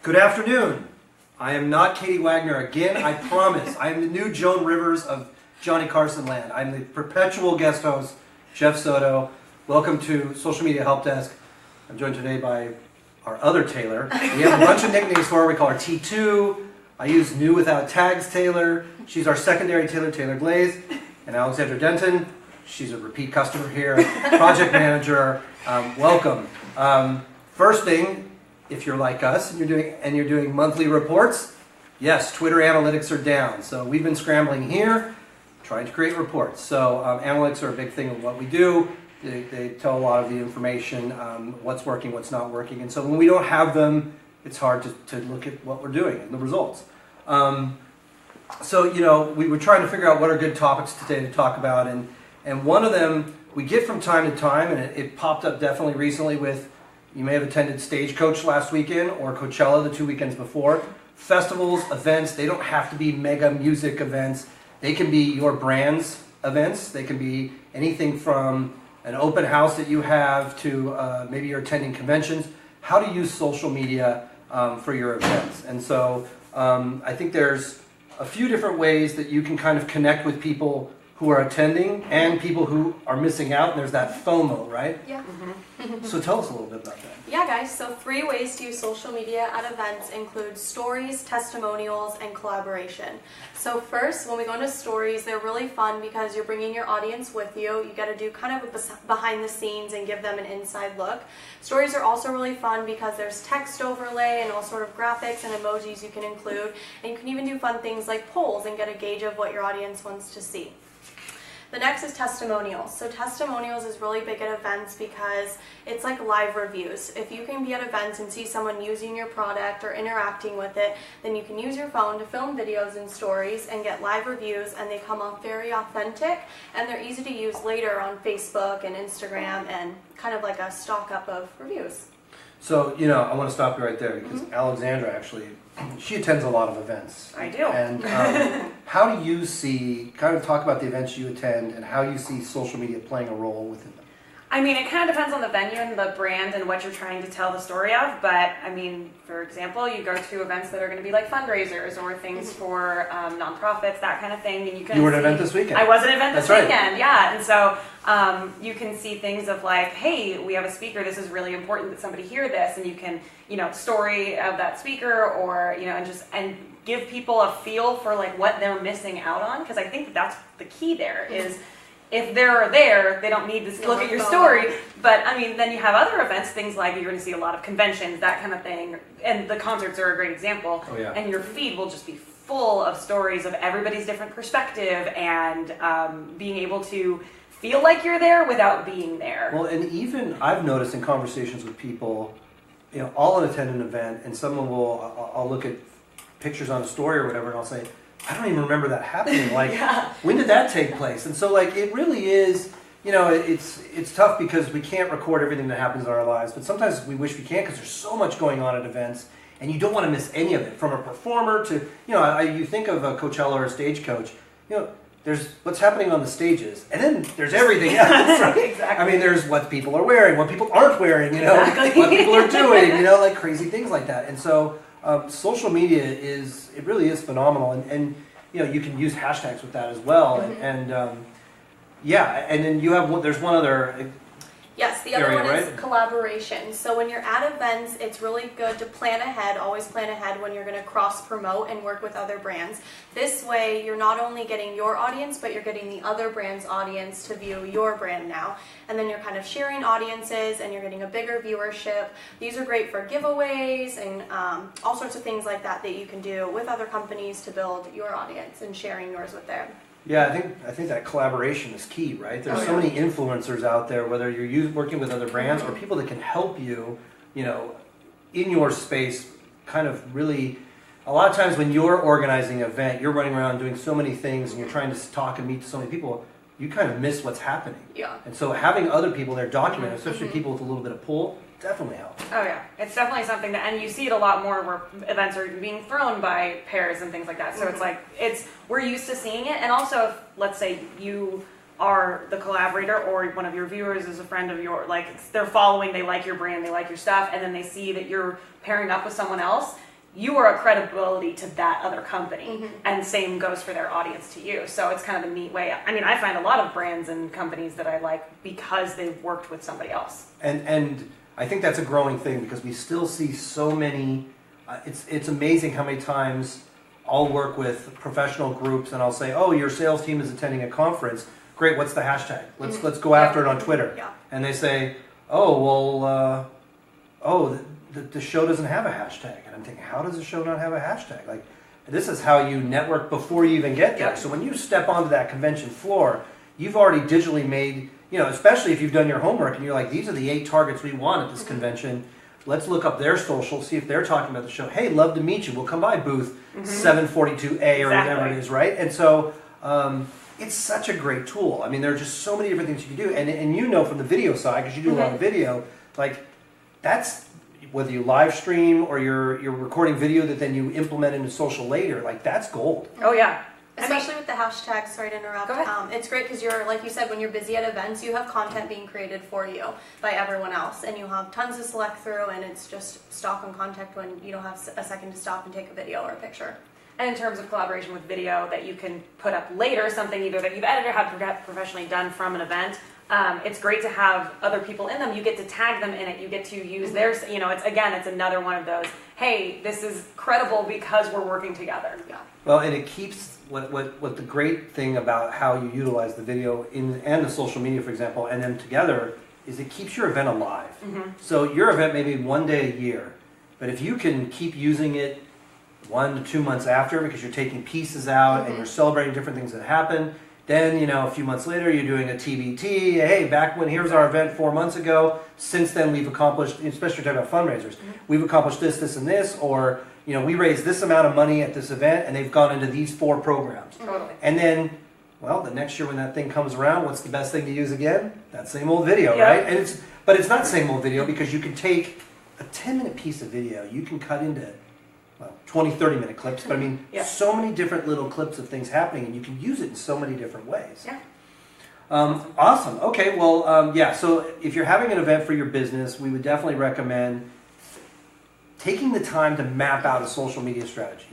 Good afternoon. I am not Katie Wagner again, I promise. I am the new Joan Rivers of Johnny Carson Land. I'm the perpetual guest host, Jeff Soto. Welcome to Social Media Help Desk. I'm joined today by our other Taylor. We have a bunch of nicknames for her. We call her T2. I use New Without Tags Taylor. She's our secondary Taylor, Taylor Glaze. And Alexandra Denton. She's a repeat customer here, project manager. Welcome. First thing, if you're like us and you're doing monthly reports, yes, Twitter analytics are down. So we've been scrambling here, trying to create reports. So analytics are a big thing of what we do. They tell a lot of the information, what's working, what's not working. And so when we don't have them, it's hard to look at what we're doing and the results. So, you know, we were trying to figure out what are good topics today to talk about. And one of them we get from time to time, and it popped up definitely recently with, you may have attended Stagecoach last weekend or Coachella the 2 weekends before. Festivals, events, they don't have to be mega music events. They can be your brand's events. They can be anything from an open house that you have to maybe you're attending conventions. How to use social media for your events. And so I think there's a few different ways that you can kind of connect with people who are attending and people who are missing out, and there's that FOMO, right? Yeah. So tell us a little bit about that. Yeah, guys, so 3 ways to use social media at events include stories, testimonials, and collaboration. So first, when we go into stories, they're really fun because you're bringing your audience with you. You got to do kind of a behind the scenes and give them an inside look. Stories are also really fun because there's text overlay and all sort of graphics and emojis you can include. And you can even do fun things like polls and get a gauge of what your audience wants to see. The next is testimonials. So testimonials is really big at events because it's like live reviews. If you can be at events and see someone using your product or interacting with it, then you can use your phone to film videos and stories and get live reviews, and they come off very authentic, and they're easy to use later on Facebook and Instagram, and kind of like a stock up of reviews. So, you know, I want to stop you right there because Alexandra actually, she attends a lot of events. I do. And how do you see, kind of talk about the events you attend and how you see social media playing a role within them? I mean, it kind of depends on the venue and the brand and what you're trying to tell the story of, but I mean, for example, you go to events that are going to be like fundraisers or things for nonprofits, that kind of thing, and you can. You were at an event this weekend. I was at an event this That's weekend, right. yeah, and so you can see things of like, hey, we have a speaker, this is really important that somebody hear this, and you can, you know, story of that speaker, or, you know, and give people a feel for like what they're missing out on, because I think that's the key there is. If they're there, they don't need to look at your story. But I mean, then you have other events, things like you're going to see a lot of conventions, that kind of thing. And the concerts are a great example. Oh, yeah. And your feed will just be full of stories of everybody's different perspective and being able to feel like you're there without being there. Well, and even I've noticed in conversations with people, you know, I'll attend an event and someone will, I'll look at pictures on a story or whatever, and I'll say, I don't even remember that happening. Like, Yeah. When did that take place? And so, like, it really is, you know, it's tough because we can't record everything that happens in our lives, but sometimes we wish we can because there's so much going on at events, and you don't want to miss any of it, from a performer to, you know, you think of a Coachella or a Stagecoach, you know, there's what's happening on the stages, and then there's everything else, right? Exactly. I mean, there's what people are wearing, what people aren't wearing, you know, Exactly. what people are doing, you know, like crazy things like that. And so, social media it really is phenomenal, and you know, you can use hashtags with that as well, yeah, and then you have there's one other. Yes, the other area, one is right? collaboration. So when you're at events, it's really good to plan ahead, always plan ahead when you're going to cross-promote and work with other brands. This way, you're not only getting your audience, but you're getting the other brand's audience to view your brand now. And then you're kind of sharing audiences, and you're getting a bigger viewership. These are great for giveaways and all sorts of things like that that you can do with other companies to build your audience and sharing yours with them. Yeah, I think that collaboration is key, right? There's so many influencers out there, whether you're working with other brands or people that can help you, you know, in your space, kind of really. A lot of times when you're organizing an event, you're running around doing so many things and you're trying to talk and meet so many people, you kind of miss what's happening. Yeah. And so having other people there documenting, especially people with a little bit of pull, definitely helps. Oh yeah, it's definitely something that, and you see it a lot more where events are being thrown by pairs and things like that. So it's like, we're used to seeing it, and also if, let's say you are the collaborator or one of your viewers is a friend of your, like they're following, they like your brand, they like your stuff, and then they see that you're pairing up with someone else, you are a credibility to that other company, and same goes for their audience to you. So it's kind of a neat way. I mean, I find a lot of brands and companies that I like because they've worked with somebody else. And I think that's a growing thing because we still see so many. It's amazing how many times I'll work with professional groups and I'll say, "Oh, your sales team is attending a conference. Great, what's the hashtag? Let's go after it on Twitter." Yeah. And they say, "Oh, well, the show doesn't have a hashtag." And I'm thinking, how does the show not have a hashtag? Like, this is how you network before you even get there. Yep. So when you step onto that convention floor, you've already digitally made, especially if you've done your homework and you're like, these are the 8 targets we want at this convention. Let's look up their social, see if they're talking about the show. Hey, love to meet you. We'll come by booth 742A or whatever it is, right? And so it's such a great tool. I mean, there are just so many different things you can do. And from the video side, because you do a lot of video, like that's, whether you live stream or you're recording video that then you implement into social later, like that's gold. Oh yeah. Especially with the hashtags, sorry to interrupt. Go ahead. It's great because you're, like you said, when you're busy at events, you have content being created for you by everyone else, and you have tons to select through, and it's just stock on content when you don't have a second to stop and take a video or a picture. And in terms of collaboration with video that you can put up later, something either that you've edited or had professionally done from an event, it's great to have other people in them. You get to tag them in it. You get to use theirs. It's another one of those, hey, this is credible because we're working together. Yeah. Well, and it keeps, what the great thing about how you utilize the video and the social media, for example, and them together, is it keeps your event alive. So your event may be one day a year, but if you can keep using it 1 to 2 months after, because you're taking pieces out and you're celebrating different things that happen, then a few months later you're doing a TBT. Hey, back when here's our event 4 months ago. Since then we've accomplished, especially talking about fundraisers, we've accomplished this, this, and this, or we raised this amount of money at this event, and they've gone into these 4 programs. Totally. And then, well, the next year when that thing comes around, what's the best thing to use again? That same old video, right? And but it's not same old video because you can take a 10-minute piece of video, you can cut into 20, 30-minute clips, but I mean, so many different little clips of things happening, and you can use it in so many different ways. Yeah. Awesome. Okay, well, so if you're having an event for your business, we would definitely recommend taking the time to map out a social media strategy.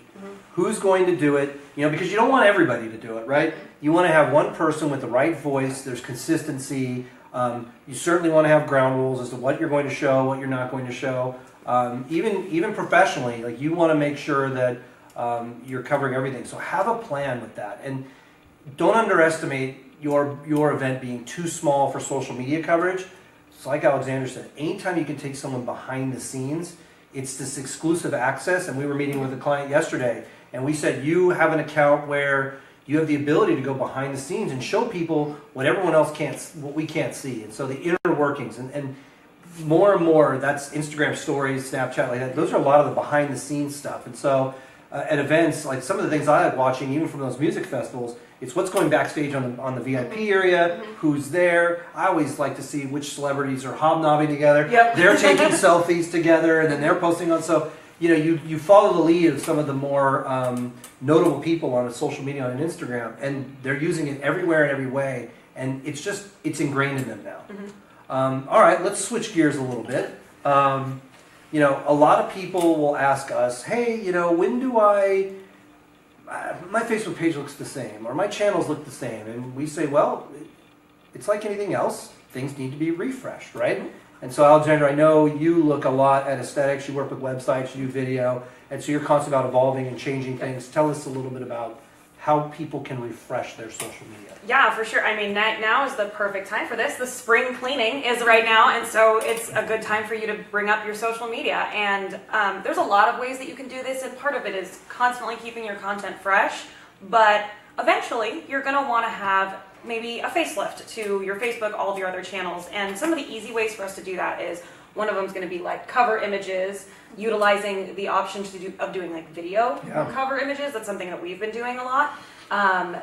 Who's going to do it? Because you don't want everybody to do it, right? You want to have one person with the right voice. There's consistency. You certainly want to have ground rules as to what you're going to show, what you're not going to show. Even professionally, like you want to make sure that you're covering everything. So have a plan with that, and don't underestimate your event being too small for social media coverage. It's like Alexander said, anytime you can take someone behind the scenes, it's this exclusive access. And we were meeting with a client yesterday, and we said, you have an account where you have the ability to go behind the scenes and show people what everyone else can't, what we can't see. And so the inner workings and more and more, that's Instagram stories, Snapchat, like that. Those are a lot of the behind the scenes stuff. And so at events, like some of the things I like watching, even from those music festivals, it's what's going backstage on the VIP area, who's there. I always like to see which celebrities are hobnobbing together. They're taking selfies together, and then they're posting on. So you follow the lead of some of the more notable people on social media, on Instagram, and they're using it everywhere in every way, and it's ingrained in them now. All right, let's switch gears a little bit. A lot of people will ask us, hey, when do my Facebook page looks the same, or my channels look the same, and we say, well, it's like anything else. Things need to be refreshed, right? And so, Alexander, I know you look a lot at aesthetics. You work with websites, you do video, and so you're constantly about evolving and changing things. Tell us a little bit about how people can refresh their social media. Yeah, for sure. I mean, now is the perfect time for this. The spring cleaning is right now, and so it's a good time for you to bring up your social media. And there's a lot of ways that you can do this, and part of it is constantly keeping your content fresh, but eventually you're going to want to have maybe a facelift to your Facebook, all of your other channels. And some of the easy ways for us to do that is, one of them is going to be like cover images, utilizing the options of doing like video cover images. That's something that we've been doing a lot.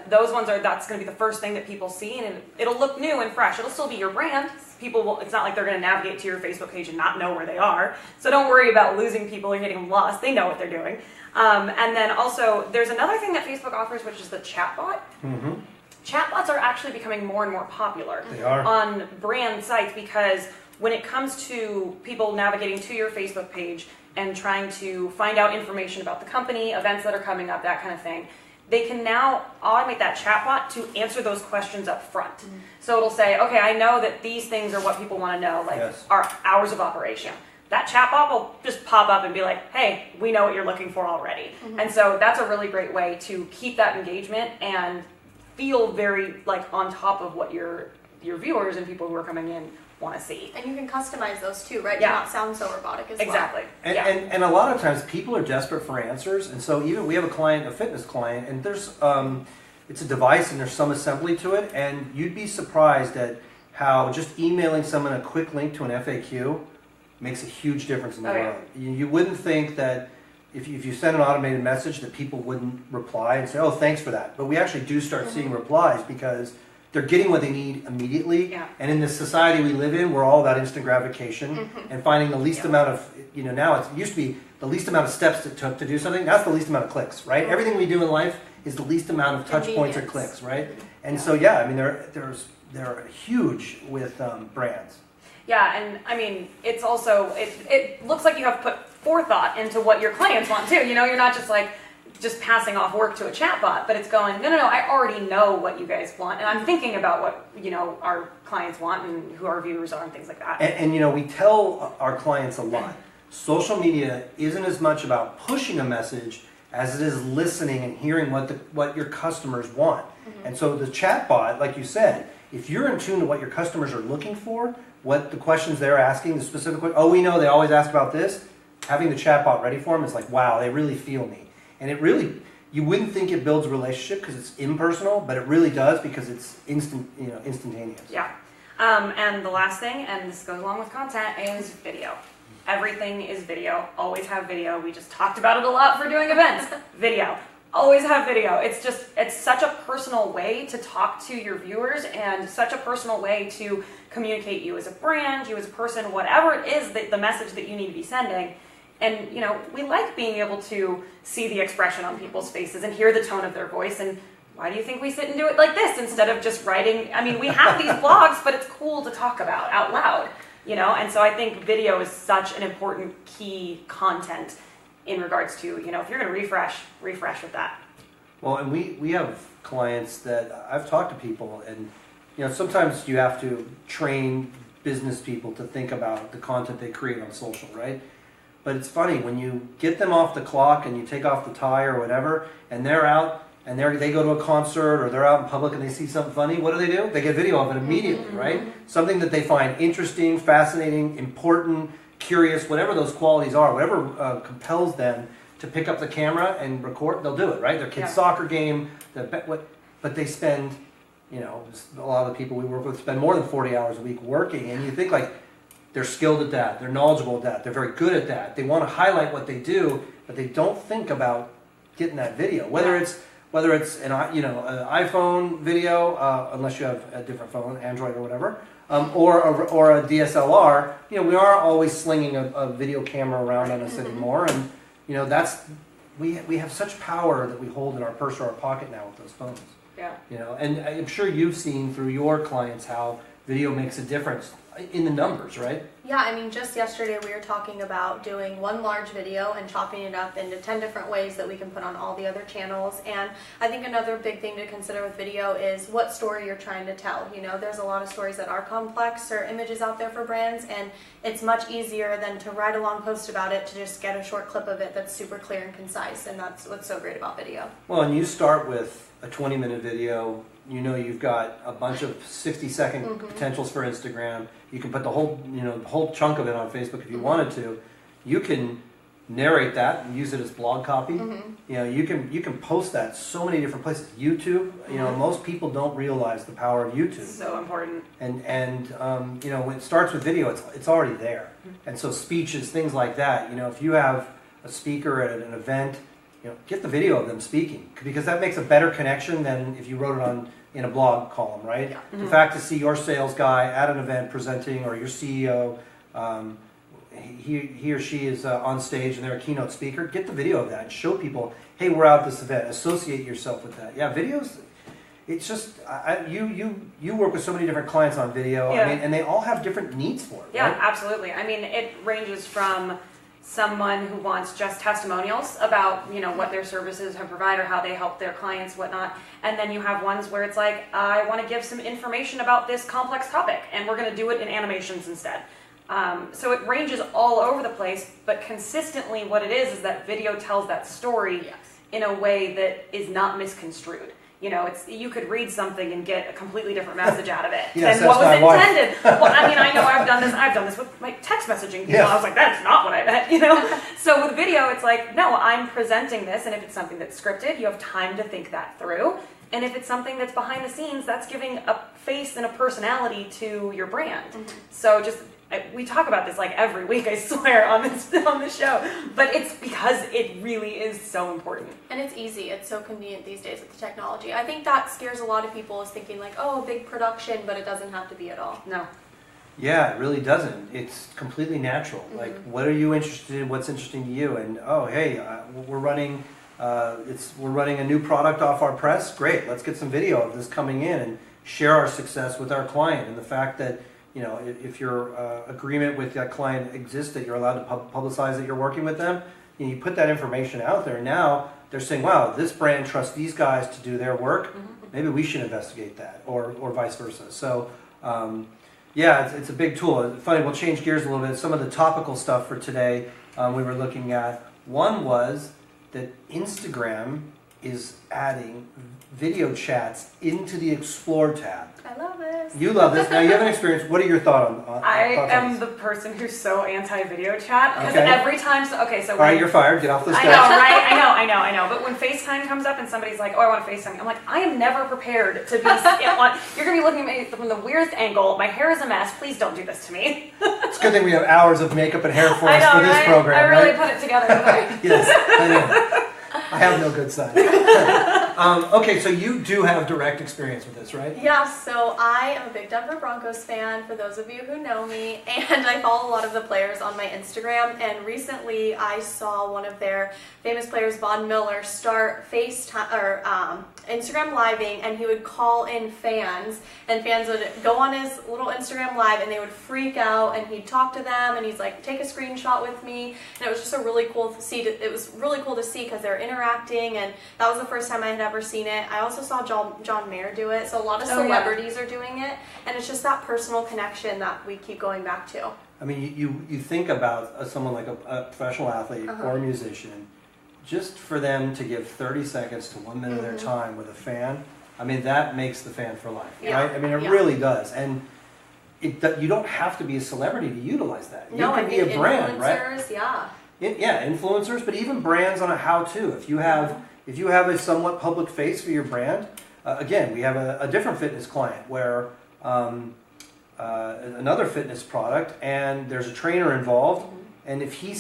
Those ones that's going to be the first thing that people see, and it'll look new and fresh. It'll still be your brand. It's not like they're going to navigate to your Facebook page and not know where they are. So don't worry about losing people or getting them lost. They know what they're doing. And then also, there's another thing that Facebook offers, which is the chatbot. Chatbots are actually becoming more and more popular on brand sites because when it comes to people navigating to your Facebook page and trying to find out information about the company, events that are coming up, that kind of thing, they can now automate that chatbot to answer those questions up front. So it'll say, okay, I know that these things are what people want to know, like our hours of operation. That chatbot will just pop up and be like, hey, we know what you're looking for already. And so that's a really great way to keep that engagement and feel very like on top of what your viewers and people who are coming in want to see. And you can customize those too, right? Yeah. To not sound so robotic as Exactly. well. And a lot of times people are desperate for answers, and so even we have a client, a fitness client, and there's it's a device and there's some assembly to it, and you'd be surprised at how just emailing someone a quick link to an FAQ makes a huge difference in the world. You wouldn't think that if you send an automated message that people wouldn't reply and say, oh, thanks for that. But we actually do start seeing replies because they're getting what they need immediately. Yeah. And in the society we live in, we're all about instant gratification and finding the least amount of, now it used to be the least amount of steps it took to do something. That's the least amount of clicks, right? Everything we do in life is the least amount of touch points or clicks, right? And so, I mean, they're huge with brands. Yeah, and I mean, it's also, it looks like you have put forethought into what your clients want too. You're not just passing off work to a chatbot, but it's going, no, I already know what you guys want, and I'm thinking about what, our clients want and who our viewers are and things like that. And we tell our clients a lot. Social media isn't as much about pushing a message as it is listening and hearing what your customers want. And so the chatbot, like you said, if you're in tune to what your customers are looking for, what the questions they're asking, the specific, we know they always ask about this, having the chatbot ready for them is like, wow, they really feel me. And it really, you wouldn't think it builds a relationship because it's impersonal, but it really does because it's instantaneous. Yeah. And the last thing, and this goes along with content, is video. Everything is video. Always have video. We just talked about it a lot for doing events. Video. Always have video. It's such a personal way to talk to your viewers and such a personal way to communicate you as a brand, you as a person, whatever it is the message that you need to be sending. And, we like being able to see the expression on people's faces and hear the tone of their voice. And why do you think we sit and do it like this instead of just writing? I mean, we have these blogs, but it's cool to talk about out loud, And so I think video is such an important key content in regards to, if you're going to refresh with that. Well, and we have clients that I've talked to people, and sometimes you have to train business people to think about the content they create on social, right? But it's funny when you get them off the clock and you take off the tie or whatever, and they're out and they go to a concert or they're out in public and they see something funny. What do? They get video of it immediately, right? Something that they find interesting, fascinating, important, curious, whatever those qualities are, whatever compels them to pick up the camera and record, they'll do it, right? Their kid's soccer game, but they spend, a lot of the people we work with spend more than 40 hours a week working, and you think like they're skilled at that, they're knowledgeable at that, they're very good at that. They want to highlight what they do, but they don't think about getting that video, whether it's an iPhone video, unless you have a different phone, Android or whatever. Or a DSLR, we are always slinging a video camera around on us anymore, and we have such power that we hold in our purse or our pocket now with those phones. Yeah. And I'm sure you've seen through your clients how video makes a difference in the numbers, right? Yeah, I mean, just yesterday we were talking about doing one large video and chopping it up into 10 different ways that we can put on all the other channels. And I think another big thing to consider with video is what story you're trying to tell. There's a lot of stories that are complex or images out there for brands, and it's much easier than to write a long post about it to just get a short clip of it that's super clear and concise, and that's what's so great about video. Well, and you start with a 20-minute video. You've got a bunch of 60-second potentials for Instagram. You can put the whole chunk of it on Facebook if you wanted to. You can narrate that and use it as blog copy. You can post that so many different places. YouTube. Most people don't realize the power of YouTube. So important. And when it starts with video, it's already there. And so speeches, things like that. If you have a speaker at an event, get the video of them speaking, because that makes a better connection than if you wrote it in a blog column, right? Yeah. The fact to see your sales guy at an event presenting, or your CEO, he or she is on stage and they're a keynote speaker, get the video of that and show people, hey, we're out at this event. Associate yourself with that. Yeah, videos, it's just you work with so many different clients on video. Yeah. I mean, and they all have different needs for it. Yeah, right? absolutely. I mean, it ranges from someone who wants just testimonials about, what their services have provided or how they help their clients, whatnot. And then you have ones where it's like, I want to give some information about this complex topic, and we're going to do it in animations instead. So it ranges all over the place, but consistently what it is that video tells that story in a way that is not misconstrued. You could read something and get a completely different message out of it than what was intended. Well, I mean, I know I've done this with my text messaging people. I was like, that's not what I meant, So with video, it's like, no, I'm presenting this, and if it's something that's scripted, you have time to think that through. And if it's something that's behind the scenes, that's giving a face and a personality to your brand. So we talk about this like every week, I swear, on the show, but it's because it really is so important. And it's easy. It's so convenient these days with the technology. I think that scares a lot of people, is thinking like, oh, a big production, but it doesn't have to be at all. No. Yeah, it really doesn't. It's completely natural. Like, what are you interested in? What's interesting to you? And we're running a new product off our press. Great, let's get some video of this coming in and share our success with our client, and the fact that, if your agreement with that client exists, that you're allowed to publicize that you're working with them, you put that information out there. Now they're saying, wow, this brand trusts these guys to do their work. Maybe we should investigate that, or vice versa. So, it's a big tool. Funny, we'll change gears a little bit. Some of the topical stuff for today we were looking at. One was that Instagram is adding video chats into the Explore tab. I love this. You love this. Now you have an experience. What are your thoughts on I am the person who's so anti-video chat, because Okay. every time, so all right, you're fired. Get off this I guy. know, right? I know. But when FaceTime comes up and somebody's like, oh, I want to FaceTime, I'm like, I am never prepared to be, you're going to be looking at me from the weirdest angle. My hair is a mess. Please don't do this to me. It's a good thing we have hours of makeup and hair for I us know, for this right? program, I really right? put it together today. Yes, I know. I have no good side. Okay, so you do have direct experience with this, right? Yeah, so I am a big Denver Broncos fan, for those of you who know me, and I follow a lot of the players on my Instagram, and recently I saw one of their famous players, Von Miller, start FaceTime, or Instagram living, and he would call in fans, and fans would go on his little Instagram live, and they would freak out, and he'd talk to them, and he's like, take a screenshot with me, and it was just a really cool to see. It was really cool to see because they're interacting, and that was the first time I had ever seen it. I also saw John Mayer do it, so a lot of celebrities are doing it, and it's just that personal connection that we keep going back to. I mean, you think about someone like a professional athlete or a musician, just for them to give 30 seconds to 1 minute of their time with a fan, I mean, that makes the fan for life, right? I mean, it really does. And you don't have to be a celebrity to utilize that. No, you can be a brand, right? Influencers, but even brands on a how-to. If you have a somewhat public face for your brand, again, we have a different fitness client where another fitness product, and there's a trainer involved. And if he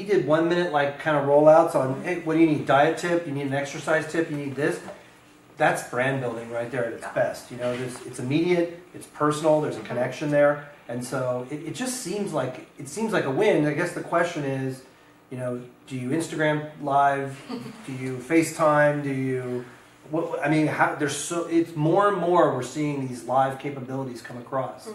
did 1 minute kind of rollouts on, hey, what do you need? Diet tip? You need an exercise tip? You need this? That's brand building right there at its best. It's immediate, it's personal, there's a connection there, and so it just seems like a win. I guess the question is, do you Instagram live? Do you FaceTime? Do you? It's more and more we're seeing these live capabilities come across.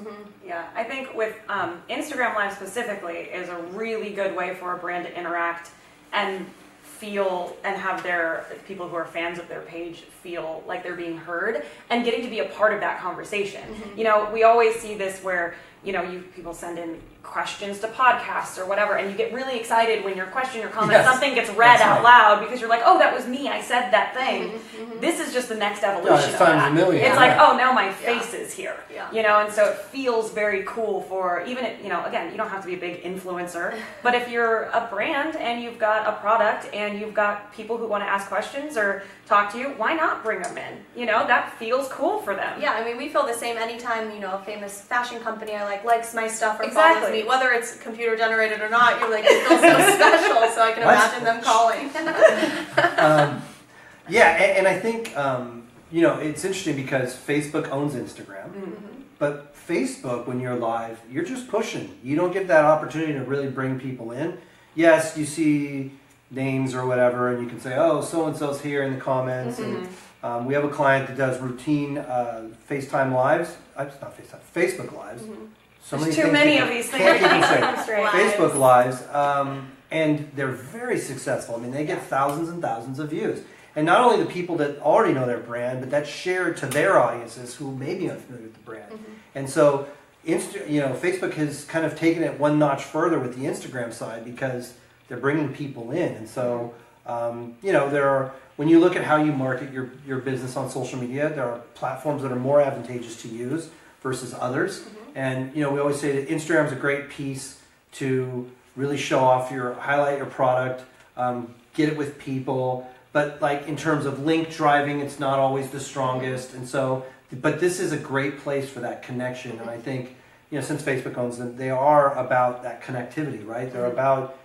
Yeah, I think with Instagram Live specifically is a really good way for a brand to interact and feel and have their people who are fans of their page feel like they're being heard and getting to be a part of that conversation. We always see this where people send in questions to podcasts or whatever, and you get really excited when your question or comment, something gets read out loud because you're like, oh, that was me, I said that thing. This is just the next evolution of that. It's like, oh, now my face is here. And so it feels very cool for even, again, you don't have to be a big influencer, but if you're a brand and you've got a product and you've got people who want to ask questions or talk to you, why not bring them in? That feels cool for them. Yeah, I mean, we feel the same anytime, a famous fashion company likes my stuff or follows me, whether it's computer generated or not, you're like, it feels so special, so I can imagine them calling. And I think, it's interesting because Facebook owns Instagram, but Facebook, when you're live, you're just pushing. You don't get that opportunity to really bring people in. Yes, you see names or whatever, and you can say, oh, so-and-so's here in the comments, and We have a client that does routine FaceTime lives. Not FaceTime, Facebook lives. So There's too many of these things. Can't keep them straight. Lives. Facebook lives, and they're very successful. I mean, they get thousands and thousands of views. And not only the people that already know their brand, but that's shared to their audiences who may be unfamiliar with the brand. And so, Facebook has kind of taken it one notch further with the Instagram side because they're bringing people in. And so, there are, when you look at how you market your business on social media, there are platforms that are more advantageous to use versus others. And, we always say that Instagram is a great piece to really show off highlight your product, get it with people. But like in terms of link driving, it's not always the strongest. And so, but this is a great place for that connection. And I think, since Facebook owns them, they are about that connectivity, right? They're about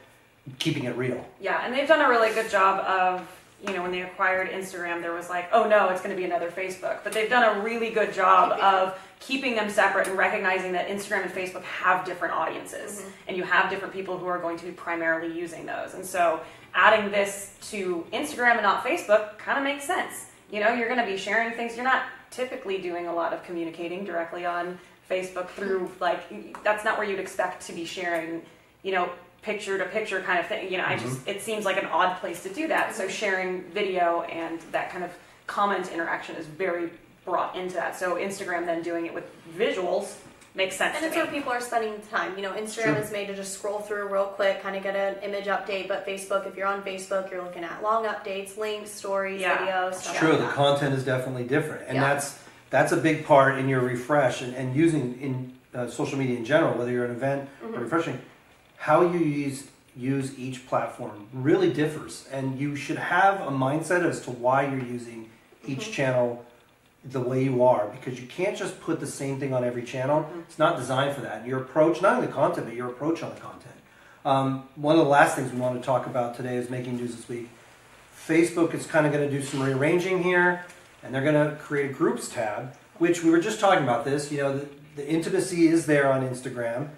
keeping it real. Yeah, and they've done a really good job of, when they acquired Instagram, there was like, oh no, it's going to be another Facebook. But they've done a really good job of keeping them separate and recognizing that Instagram and Facebook have different audiences. And you have different people who are going to be primarily using those. And so adding this to Instagram and not Facebook kind of makes sense. You're going to be sharing things. You're not typically doing a lot of communicating directly on Facebook through, that's not where you'd expect to be sharing, picture to picture kind of thing. It seems like an odd place to do that. So sharing video and that kind of comment interaction is very brought into that. So Instagram then doing it with visuals makes sense And to it's me. where people are spending time. Instagram is made to just scroll through real quick, kind of get an image update, but Facebook, if you're on Facebook, you're looking at long updates, links, stories, videos, stuff It's true, like the that. content is definitely different. And that's a big part in your refresh and using in social media in general, whether you're an event or refreshing, how you use each platform really differs. And you should have a mindset as to why you're using each channel the way you are, because you can't just put the same thing on every channel. It's not designed for that. And your approach, not only the content, but your approach on the content. One of the last things we want to talk about today is making news this week. Facebook is kind of going to do some rearranging here, and they're going to create a groups tab, which we were just talking about this. The intimacy is there on Instagram,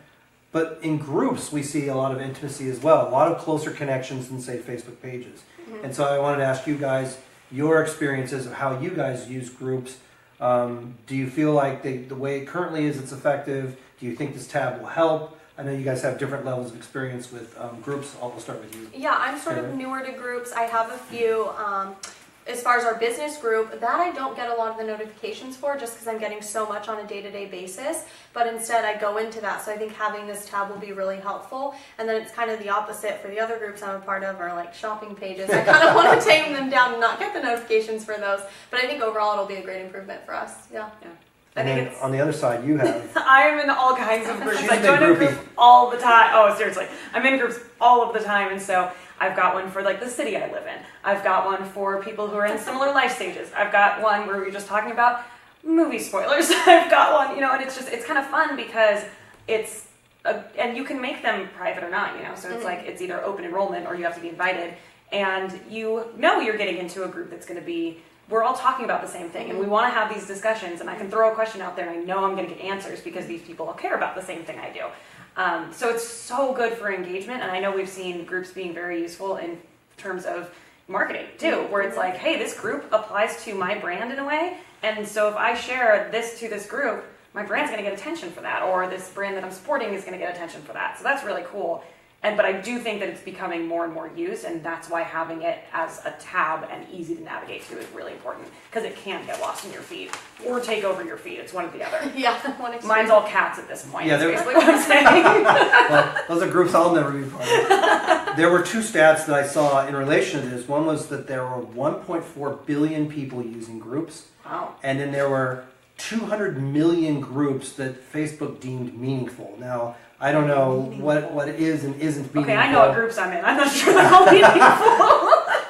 but in groups we see a lot of intimacy as well, a lot of closer connections than, say, Facebook pages. And so I wanted to ask you guys your experiences of how you guys use groups. Do you feel like the way it currently is, it's effective? Do you think this tab will help? I know you guys have different levels of experience with groups. I'll start with you. Yeah, I'm sort of newer to groups. I have a few. As far as our business group, that I don't get a lot of the notifications for just because I'm getting so much on a day-to-day basis. But instead, I go into that. So I think having this tab will be really helpful. And then it's kind of the opposite for the other groups I'm a part of, or like shopping pages. I kind of want to tame them down and not get the notifications for those. But I think overall, it'll be a great improvement for us. Yeah. And then on the other side, you have... I am in all kinds of groups. She's I a big join a groupie. group all the time. Oh, seriously. I'm in groups all of the time. And so I've got one for the city I live in. I've got one for people who are in similar life stages. I've got one where we're just talking about movie spoilers. I've got one, and it's kind of fun because and you can make them private or not, so it's like it's either open enrollment or you have to be invited. And you're getting into a group that's going to be, we're all talking about the same thing and we want to have these discussions, and I can throw a question out there and I know I'm going to get answers because these people all care about the same thing I do. So it's so good for engagement, and I know we've seen groups being very useful in terms of marketing too, where it's like, hey, this group applies to my brand in a way, and so if I share this to this group, my brand's going to get attention for that, or this brand that I'm supporting is going to get attention for that. So that's really cool. But I do think that it's becoming more and more used, and that's why having it as a tab and easy to navigate to is really important, because it can get lost in your feed or take over your feed. It's one or the other. Yeah, one extreme. Mine's all cats at this point. Yeah, That's basically what I'm saying. Well, those are groups I'll never be part of. There were two stats that I saw in relation to this. One was that there were 1.4 billion people using groups. Wow. And then there were 200 million groups that Facebook deemed meaningful. Now, I don't know what is and isn't meaningful. Okay, I know what groups I'm in. I'm not sure they're all meaningful.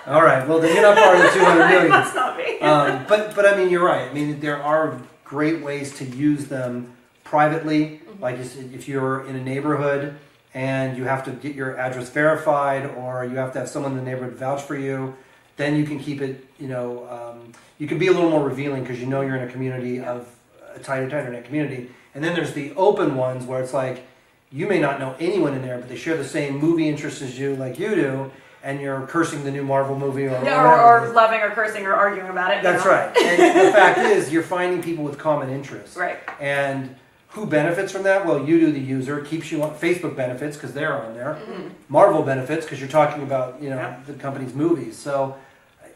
All right, well, then you're not part of the 200 million. That's not me. But I mean, you're right. I mean, there are great ways to use them privately. Like if you're in a neighborhood and you have to get your address verified, or you have to have someone in the neighborhood vouch for you, then you can keep it, you can be a little more revealing because you're in a community of a tight internet community. And then there's the open ones where it's like, you may not know anyone in there, but they share the same movie interests as you, like you do, and you're cursing the new Marvel movie or or loving or cursing or arguing about it. That's right. And the fact is, you're finding people with common interests. Right. And who benefits from that? Well, you do, the user. Keeps you on. Facebook benefits because they're on there. Marvel benefits because you're talking about the company's movies. So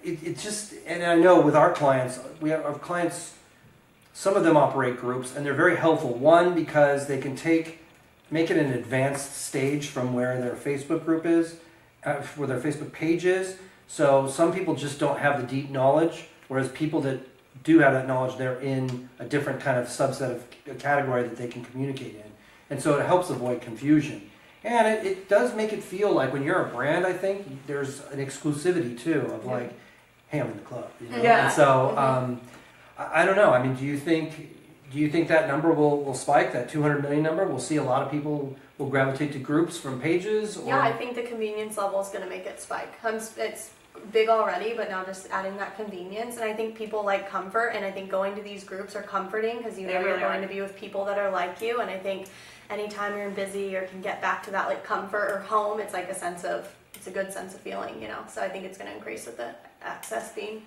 it just, and I know with our clients, our clients, some of them operate groups and they're very helpful. One, because they can make it an advanced stage from where their Facebook group is, where their Facebook page is. So some people just don't have the deep knowledge, whereas people that do have that knowledge, they're in a different kind of subset of a category that they can communicate in. And so it helps avoid confusion. And it does make it feel like when you're a brand, I think, there's an exclusivity too of like, hey, I'm in the club. Yeah. And so I don't know. I mean, do you think that number will spike, that 200 million number? We'll see a lot of people will gravitate to groups from pages? Or? Yeah, I think the convenience level is going to make it spike. It's big already, but now just adding that convenience. And I think people like comfort, and I think going to these groups are comforting because you know you're going to be with people that are like you. And I think anytime you're busy or can get back to that like comfort or home, it's like it's a good sense of feeling, So I think it's going to increase with the access being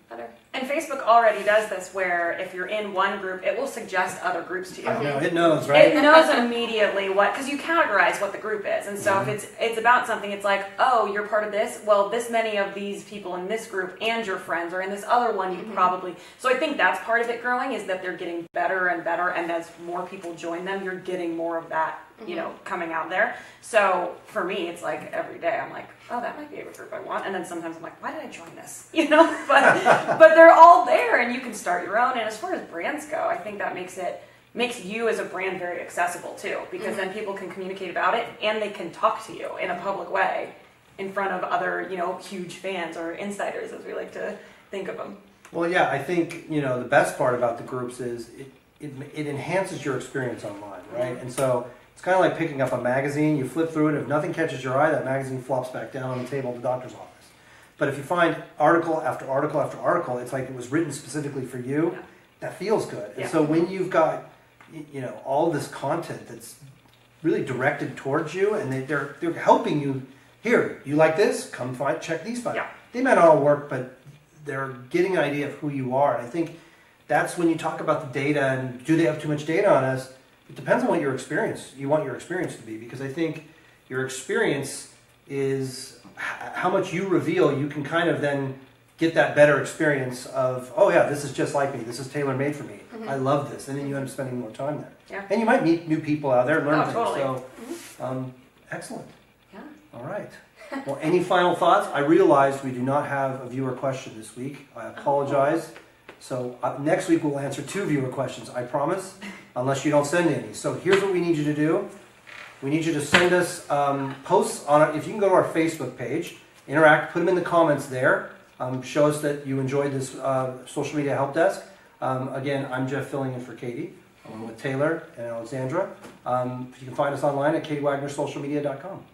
better. And Facebook already does this where if you're in one group, it will suggest other groups to you. I know, it knows, right? It knows immediately because you categorize what the group is. And so if it's about something, it's like, oh, you're part of this? Well, this many of these people in this group and your friends are in this other one, you probably. So I think that's part of it growing, is that they're getting better and better. And as more people join them, you're getting more of that, coming out there. So for me, it's like every day I'm like, oh, that might be a group I want. And then sometimes I'm like, why did I join this? But they're all there and you can start your own. And as far as brands go, I think that makes you as a brand very accessible too, because then people can communicate about it and they can talk to you in a public way in front of other, huge fans or insiders, as we like to think of them. Well, yeah, I think, the best part about the groups is it enhances your experience online, right? And so it's kind of like picking up a magazine. You flip through it. If nothing catches your eye, that magazine flops back down on the table of the doctor's office. But if you find article after article after article, it's like it was written specifically for you. Yeah. That feels good. And so when you've got, all this content that's really directed towards you, and they're helping you. Here, you like this? Come check these five. Yeah. They might not all work, but they're getting an idea of who you are. And I think that's when you talk about the data and do they have too much data on us? It depends on what you want your experience to be, because I think your experience is how much you reveal. You can kind of then get that better experience of, oh yeah, this is just like me. This is tailor-made for me. I love this. And then you end up spending more time there. Yeah. And you might meet new people out there and learn things. Totally. So, excellent. Yeah. All right. Well, any final thoughts? I realized we do not have a viewer question this week. I apologize. So next week we'll answer 2 viewer questions, I promise, unless you don't send any. So here's what we need you to do. We need you to send us posts on it. If you can go to our Facebook page, interact, put them in the comments there. Show us that you enjoyed this social media help desk. Again, I'm Jeff filling in for Katie. I'm with Taylor and Alexandra. You can find us online at katywagnersocialmedia.com.